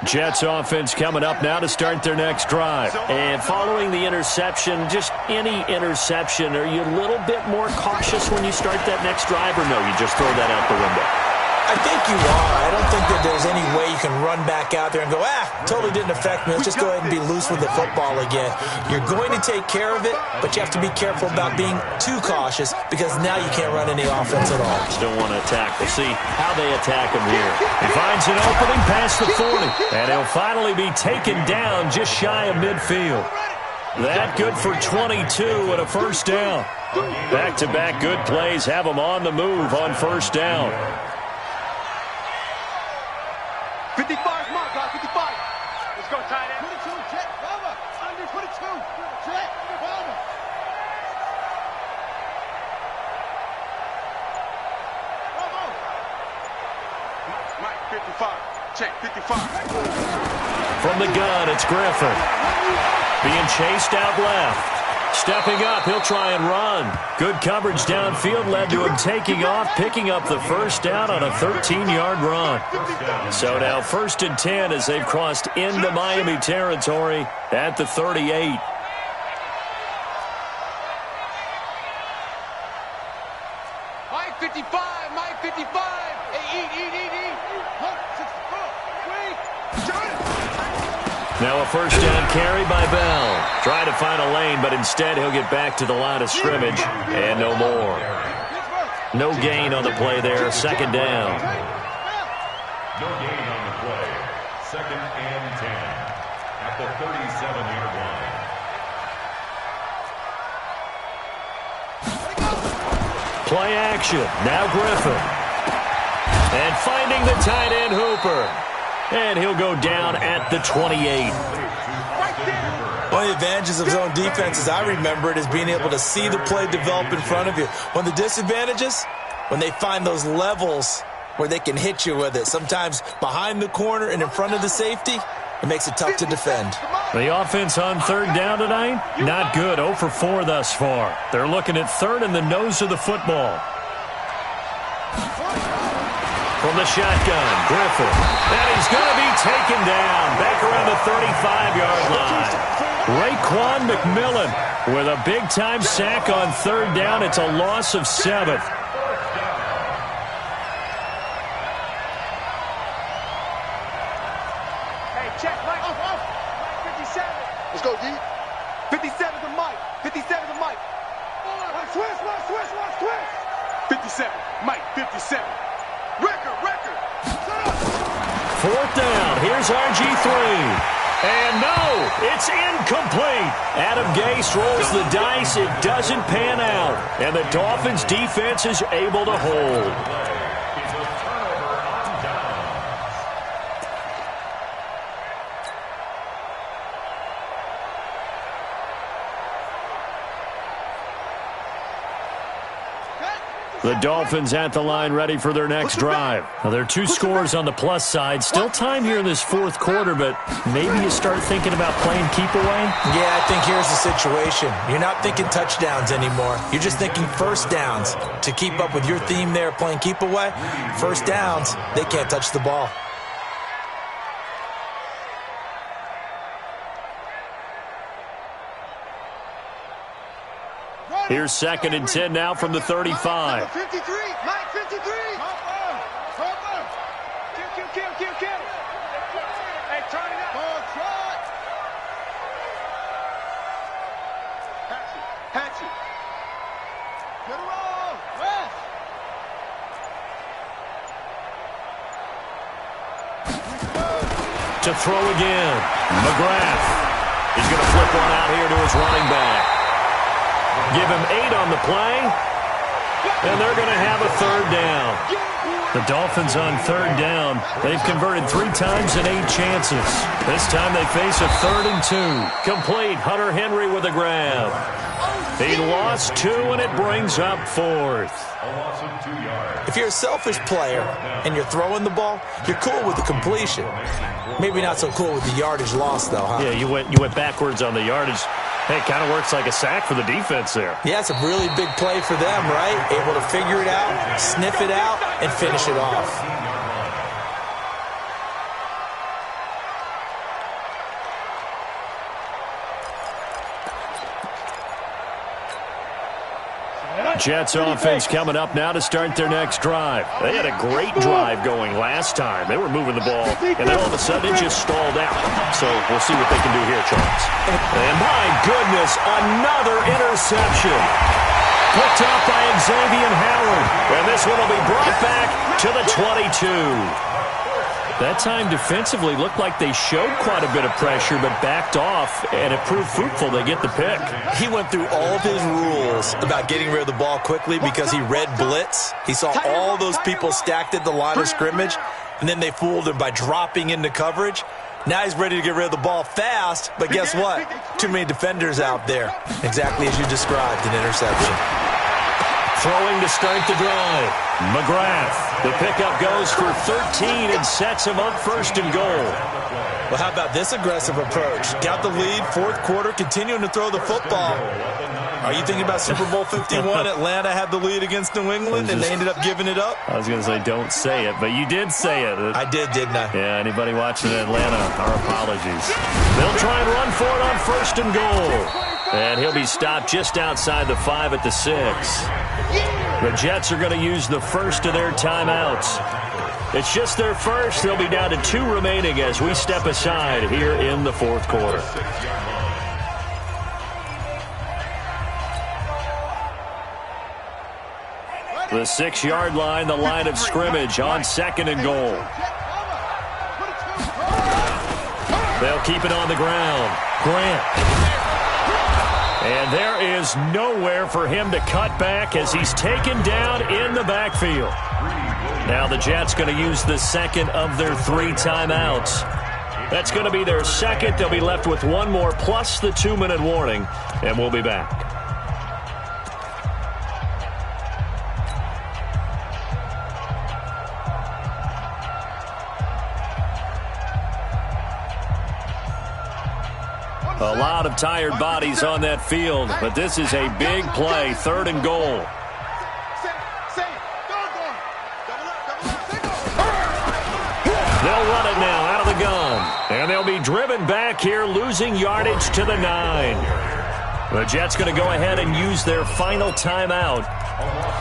A: Jets offense coming up now to start their next drive. And following the interception, just any interception, are you a little bit more cautious when you start that next drive, or no, you just throw that out the window?
D: I think you are. I don't think that there's any way you can run back out there and go, totally didn't affect me. Let's just go ahead and be loose with the football again. You're going to take care of it, but you have to be careful about being too cautious because now you can't run any offense at all.
A: Still want to attack. We'll see how they attack him here. He finds an opening past the 40, and he'll finally be taken down just shy of midfield. That good for 22 and a first down. Back-to-back good plays have him on the move on first down.
C: 55 is mark, guys, 55. Let's go, tight end. 22, Jet, over. Under 22. Jet, over. Mike, 55. Check, 55.
A: From the gun, it's Griffin. Being chased out left. Stepping up, he'll try and run. Good coverage downfield led to him taking off, picking up the first down on a 13-yard run. So now 1st and 10 as they've crossed into Miami territory at the 38.
C: Mike 55, Mike 55. Hey, eat.
A: Now a first down carry by Bell. Trying to find a lane, but instead he'll get back to the line of scrimmage and no more. No gain on the play there, second down.
E: No gain on the play. 2nd and 10 at the 37-yard line.
A: Play action. Now Griffin. And finding the tight end Hooper. And he'll go down at the 28.
D: One of the advantages of zone defense, as I remember it, is being able to see the play develop in front of you. One of the disadvantages, when they find those levels where they can hit you with it. Sometimes behind the corner and in front of the safety, it makes it tough to defend.
A: The offense on third down tonight, not good. 0 for 4 thus far. They're looking at third in the nose of the football. From the shotgun, Griffin. And he's going to be taken down back around the 35-yard line. Raekwon McMillan with a big-time sack on third down. It's a loss of 7.
C: Hey, check, Mike. Mike 57. Let's go, D. 57 to Mike. 57 to Mike. Switch. 57. Mike, 57. Record.
A: Fourth down. Here's RG3. And no, it's incomplete. Adam Gase rolls the dice. It doesn't pan out. And the Dolphins defense is able to hold. The Dolphins at the line ready for their next drive. Now, there are 2 scores on the plus side. Still time here in this fourth quarter, but maybe you start thinking about playing keep away?
D: Yeah, I think here's the situation. You're not thinking touchdowns anymore. You're just thinking first downs. To keep up with your theme there, playing keep away, first downs, they can't touch the ball.
A: Here's 2nd and 10 now from the 35.
C: 53. Mike 53. Kill. Hey, turn it up. Hatchet. Get around. West.
A: To throw again. McGrath. He's going to flip one out here to his running back. Give him 8 on the play, and they're going to have a third down. The Dolphins on third down. They've converted 3 times in 8 chances. This time they face a 3rd and 2. Complete. Hunter Henry with a grab. He lost 2, and it brings up 4th.
D: If you're a selfish player and you're throwing the ball, you're cool with the completion. Maybe not so cool with the yardage loss, though, huh?
A: Yeah, you went backwards on the yardage. Hey, it kind of works like a sack for the defense there.
D: Yeah, it's a really big play for them, right? Able to figure it out, sniff it out, and finish it off.
A: Jets offense coming up now to start their next drive. They had a great drive going last time. They were moving the ball, and then all of a sudden it just stalled out. So we'll see what they can do here, Charles. And my goodness, another interception. Picked off by Xavier Howard. And this one will be brought back to the 22. That time defensively looked like they showed quite a bit of pressure but backed off, and it proved fruitful. They get the pick.
D: He went through all of his rules about getting rid of the ball quickly because he read blitz. He saw all those people stacked at the line of scrimmage, and then they fooled him by dropping into coverage. Now he's ready to get rid of the ball fast, but guess what? Too many defenders out there. Exactly as you described, an interception.
A: Throwing to start the drive. McGrath. The pickup goes for 13 and sets him up 1st and goal.
D: Well, how about this aggressive approach? Got the lead, 4th quarter, continuing to throw the football. Are you thinking about Super Bowl 51? Atlanta had the lead against New England, and they ended up giving it up?
A: I was going to say don't say it, but you did say it.
D: I did, didn't I?
A: Yeah, anybody watching Atlanta, our apologies. They'll try and run for it on 1st and goal. And he'll be stopped just outside the 5 at the 6. The Jets are going to use the first of their timeouts. It's just their first. They'll be down to 2 remaining as we step aside here in the 4th quarter. The 6-yard line, the line of scrimmage on 2nd and goal. They'll keep it on the ground. Grant. And there is nowhere for him to cut back as he's taken down in the backfield. Now the Jets going to use the 2nd of their 3 timeouts. That's going to be their 2nd. They'll be left with 1 more plus the 2-minute warning, and we'll be back. A lot of tired bodies on that field, but this is a big play, 3rd and goal. They'll run it now out of the gun, and they'll be driven back here, losing yardage to the 9. The Jets going to go ahead and use their final timeout.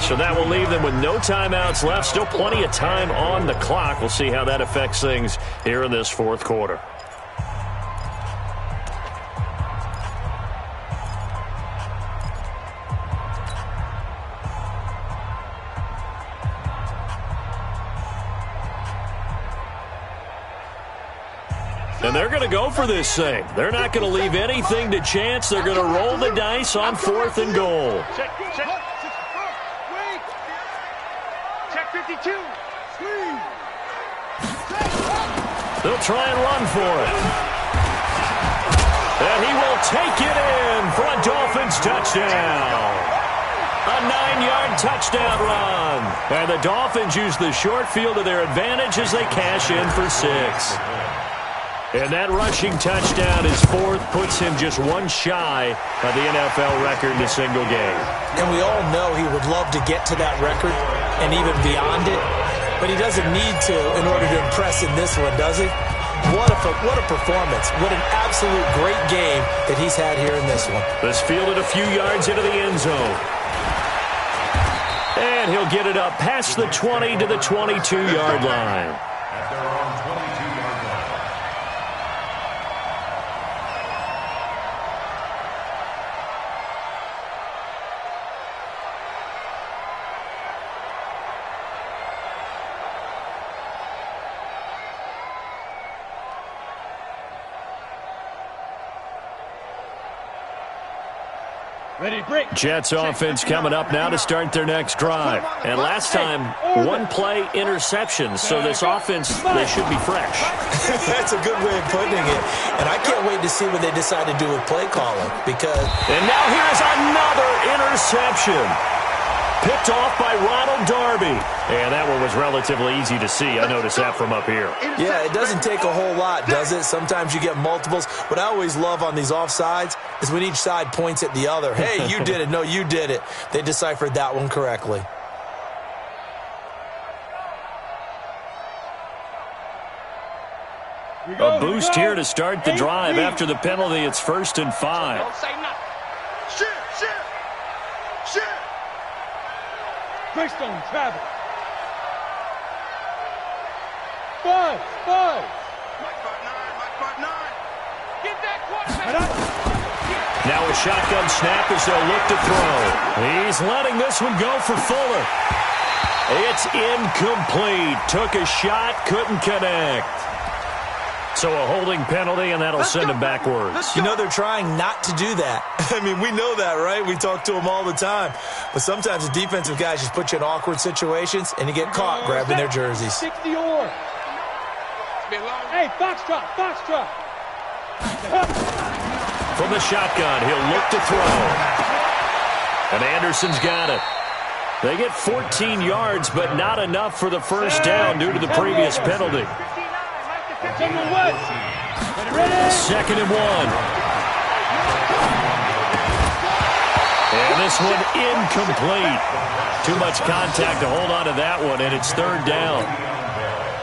A: So that will leave them with no timeouts left. Still plenty of time on the clock. We'll see how that affects things here in this 4th quarter. And they're going to go for this thing. They're not going to leave anything to chance. They're going to roll the dice on 4th and goal.
C: Check 52.
A: They'll try and run for it. And he will take it in for a Dolphins touchdown. A 9-yard touchdown run. And the Dolphins use the short field to their advantage as they cash in for 6. And that rushing touchdown, his 4th, puts him just 1 shy of the NFL record in a single game.
D: And we all know he would love to get to that record and even beyond it, but he doesn't need to in order to impress in this one, does he? What a performance. What an absolute great game that he's had here in this one.
A: This fielded a few yards into the end zone. And he'll get it up past the 20 to the 22-yard line.
G: Ready, break.
A: Jets offense coming up now to start their next drive. And last time, one play interception. So this offense, they should be fresh.
D: That's a good way of putting it. And I can't wait to see what they decide to do with play calling.
A: And now here's another interception. Picked off by Ronald Darby. And that one was relatively easy to see. I noticed that from up here.
D: Yeah, it doesn't take a whole lot, does it? Sometimes you get multiples. What I always love on these offsides is when each side points at the other. Hey, you did it. No, you did it. They deciphered that one correctly.
A: A boost here to start the drive. After the penalty, it's 1st and 5.
C: Don't say nothing. Shit.
G: Greystone travel. 5.
C: Mike 5'9". Get that quarterback.
A: Now a shotgun snap as they'll look to throw. He's letting this one go for Fuller. It's incomplete. Took a shot, couldn't connect. So a holding penalty, and that'll send him backwards.
D: You know they're trying not to do that. I mean, we know that, right? We talk to them all the time. But sometimes the defensive guys just put you in awkward situations, and you get caught grabbing their jerseys.
G: 60 or. Hey, Foxtrot.
A: From the shotgun, he'll look to throw. And Anderson's got it. They get 14 yards, but not enough for the first down due to the previous penalty.
G: 2nd
A: and 1. And this one incomplete. Too much contact to hold on to that one, and it's 3rd down.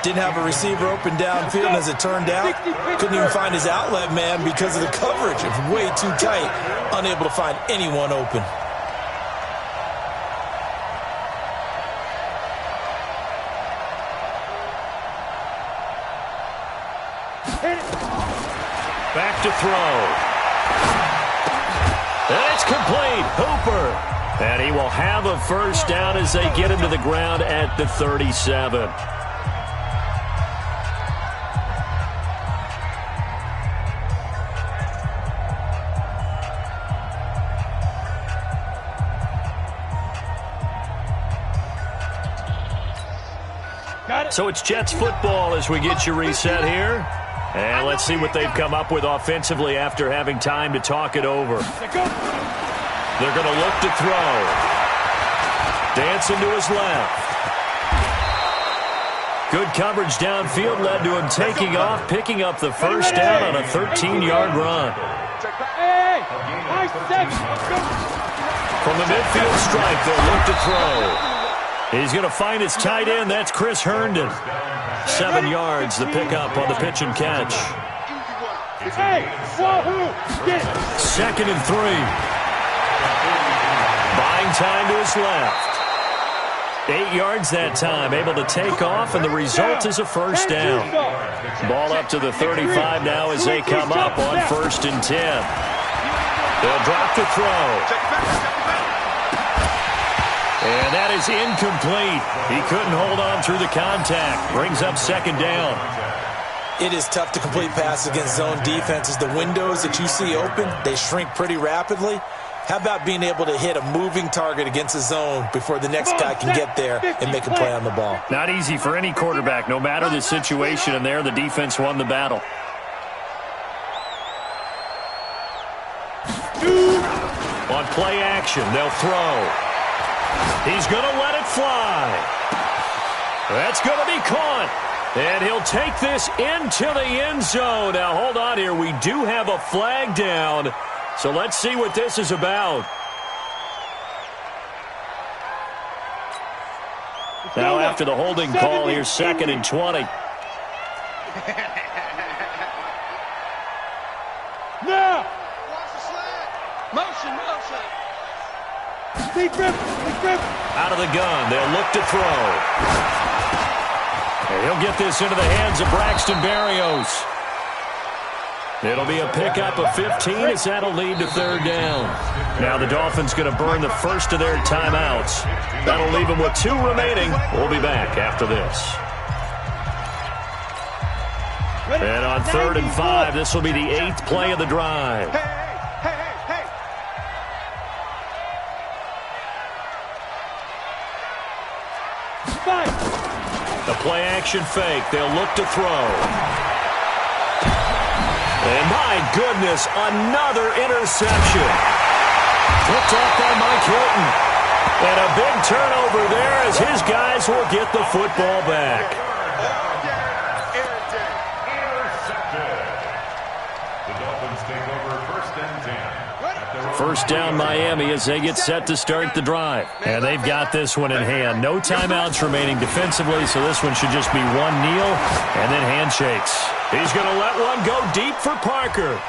D: Didn't have a receiver open downfield, and as it turned out, couldn't even find his outlet man because of the coverage. It was way too tight, unable to find anyone open.
A: Back to throw. And it's complete. Hooper. And he will have a first down as they get him to the ground at the 37. So it's Jets football as we get you reset here. And let's see what they've come up with offensively after having time to talk it over. They're going to look to throw. Dancing to his left. Good coverage downfield led to him taking off, picking up the first down on a 13-yard run. From the midfield stripe, they'll look to throw. He's going to find his tight end. That's Chris Herndon. 7 yards, the pickup on the pitch and catch. 2nd and 3. Buying time to his left. 8 yards that time, able to take off, and the result is a first down. Ball up to the 35 now as they come up on 1st and 10. They'll drop to throw. And that is incomplete. He couldn't hold on through the contact. Brings up 2nd down.
D: It is tough to complete passes against zone defenses. The windows that you see open, they shrink pretty rapidly. How about being able to hit a moving target against a zone before the next guy can get there and make a play on the ball?
A: Not easy for any quarterback, no matter the situation. And there, the defense won the battle. On play action, they'll throw. He's going to let it fly. That's going to be caught. And he'll take this into the end zone. Now, hold on here. We do have a flag down. So let's see what this is about. Now, after the holding call, here's 2nd and 20.
G: Now!
C: Watch the slide. Motion.
G: Big grip.
A: Out of the gun, they'll look to throw. And he'll get this into the hands of Braxton Berrios. It'll be a pickup of 15 as that'll lead to 3rd down. Now the Dolphins going to burn the first of their timeouts. That'll leave them with 2 remaining. We'll be back after this. And on 3rd and 5, this will be the 8th play of the drive.
C: Hey.
A: The play-action fake. They'll look to throw. And my goodness, another interception. Picked off by Mike Hilton. And a big turnover there as his guys will get the football back. First down Miami as they get set to start the drive. And they've got this one in hand. No timeouts remaining defensively, so this one should just be one kneel and then handshakes. He's going to let one go deep for Parker.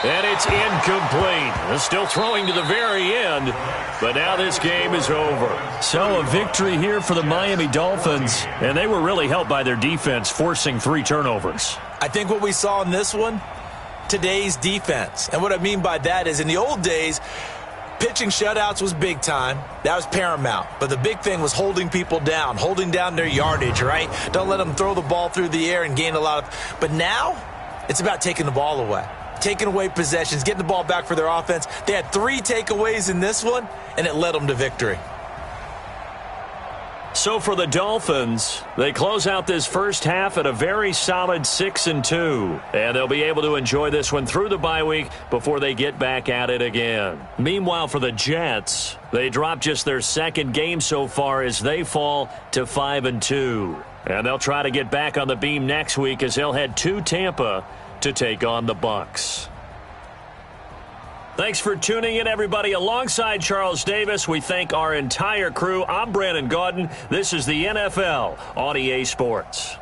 A: And it's incomplete. They're still throwing to the very end, but now this game is over. So a victory here for the Miami Dolphins, and they were really helped by their defense, forcing 3 turnovers.
D: I think what we saw in this one, today's defense. And what I mean by that is in the old days, pitching shutouts was big time. That was paramount. But the big thing was holding people down, holding down their yardage, right? Don't let them throw the ball through the air and gain a lot of... But now, it's about taking the ball away. Taking away possessions, getting the ball back for their offense. They had 3 takeaways in this one, and it led them to victory.
A: So for the Dolphins, they close out this first half at a very solid 6-2. And they'll be able to enjoy this one through the bye week before they get back at it again. Meanwhile, for the Jets, they drop just their 2nd game so far as they fall to 5-2. And they'll try to get back on the beam next week as they'll head to Tampa to take on the Bucs. Thanks for tuning in, everybody. Alongside Charles Davis, we thank our entire crew. I'm Brandon Gaudin. This is the NFL on EA Sports.